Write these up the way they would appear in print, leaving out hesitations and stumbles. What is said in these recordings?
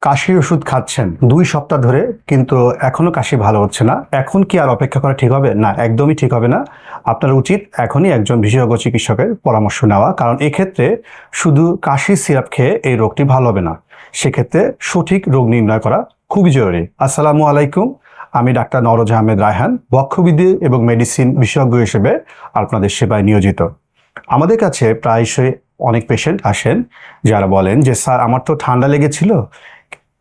কাশির ওষুধ খাচ্ছেন 2 সপ্তাহ ধরে, কিন্তু এখনো কাশি ভালো হচ্ছে না। এখন কি আর অপেক্ষা করা ঠিক হবে? না, একদমই ঠিক হবে না। আপনার উচিত এখনই একজন বিশেষজ্ঞ চিকিৎসকের পরামর্শ নেওয়া, কারণ এক্ষেত্রে শুধু কাশির সিরাপ খেয়ে এই রোগটি ভালো হবে না। সেক্ষেত্রে সঠিক রোগ নির্ণয় করা খুবই জরুরি। আসসালামু আলাইকুম, আমি ডাক্তার নওরোজ আহমেদ রায়হান, বক্ষবিধি এবং মেডিসিন বিশেষজ্ঞ হিসেবে আপনাদের সেবায় নিয়োজিত। আমাদের কাছে প্রায়শই অনেক পেশেন্ট আসেন যারা বলেন যে, স্যার আমার তো ঠান্ডা লেগেছিল,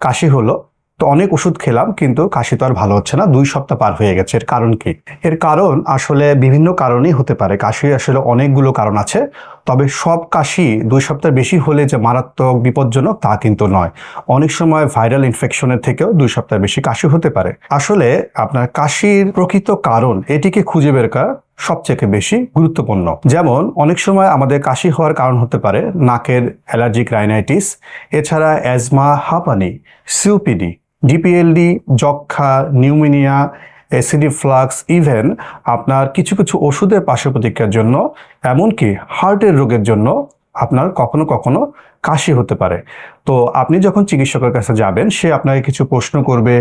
কাশি হলো, তো অনেক ওষুধ খেলাম কিন্তু কাশি তো আর ভালো হচ্ছে না, 2 সপ্তাহ পার হয়ে গেছে, এর কারণ কি? এর কারণ আসলে বিভিন্ন কারণেই হতে পারে। কাশির আসলে অনেকগুলো কারণ আছে, তবে সব কাশি 2 সপ্তাহ বেশি হলে যে মারাত্মক বিপজ্জনক তা কিন্তু নয়। অনেক সময় ভাইরাল ইনফেকশনের থেকেও 2 সপ্তাহ বেশি কাশি হতে পারে। আসলে আপনার কাশির প্রকৃত কারণ এটিকে খুঁজে বের করা সবচেয়ে বেশি গুরুত্বপূর্ণ। যেমন অনেক সময় আমাদের কাশি হওয়ার কারণ হতে পারে নাকের অ্যালার্জিক রাইনাইটিস, এছাড়া অ্যাজমা, হাঁপানি, সিওপিডি, ডিপিএলডি, যক্ষা, নিউমোনিয়া, অ্যাসিডি ফ্লাক্স, ইভেন আপনার কিছু কিছু ওষুধের পার্শ্ব প্রতিক্রিয়ার জন্য, এমনকি হার্টের রোগের জন্য আপনার কখনো কখনো কাশি হতে পারে। তো আপনি যখন চিকিৎসকের কাছে যাবেন, সে আপনাকে কিছু প্রশ্ন করবে,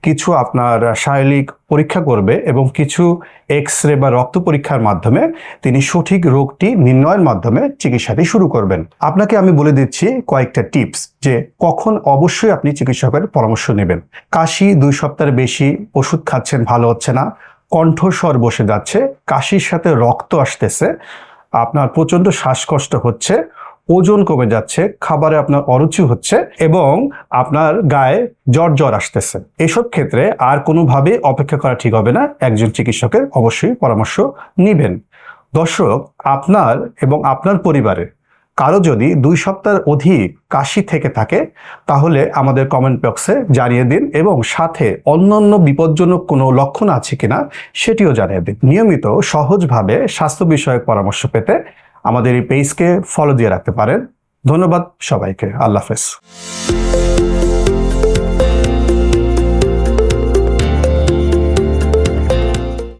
কিছু আপনার শারীরিক পরীক্ষা করবে এবং কিছু এক্স-রে বা রক্ত পরীক্ষার মাধ্যমে তিনি সঠিক রোগটি নির্ণয়ের মাধ্যমে চিকিৎসাটি শুরু করবেন। আপনাকে আমি বলে দিচ্ছি কয়েকটা টিপস যে কখন অবশ্যই আপনি চিকিৎসকের পরামর্শ নেবেন। কাশি 2 সপ্তাহের বেশি ওষুধ খাচ্ছেন, ভালো হচ্ছে না, কণ্ঠস্বর বসে যাচ্ছে, কাশির সাথে রক্ত আসতেছে, আপনার প্রচণ্ড শ্বাসকষ্ট হচ্ছে, ওজন কমে যাচ্ছে, খাবারে আপনার অরুচি হচ্ছে এবং আপনার গায়ে জ্বর জ্বর আসতেছে, এসব ক্ষেত্রে আর কোনোভাবে অপেক্ষা করা ঠিক হবে না, একজন চিকিৎসকের অবশ্যই পরামর্শ নেবেন। দর্শক, আপনার এবং আপনার পরিবারে কারো যদি 2 সপ্তাহের অধিক কাশি থেকে থাকে, তাহলে আমাদের কমেন্ট বক্সে জানিয়ে দিন এবং সাথে অন্যান্য বিপজ্জনক কোনো লক্ষণ আছে কিনা সেটিও জানিয়ে দিন। নিয়মিত সহজভাবে স্বাস্থ্য বিষয়ক পরামর্শ পেতে আমাদের এই পেজকে ফলো দিয়ে রাখতে পারেন। ধন্যবাদ সবাইকে। আল্লাহ হাফেজ।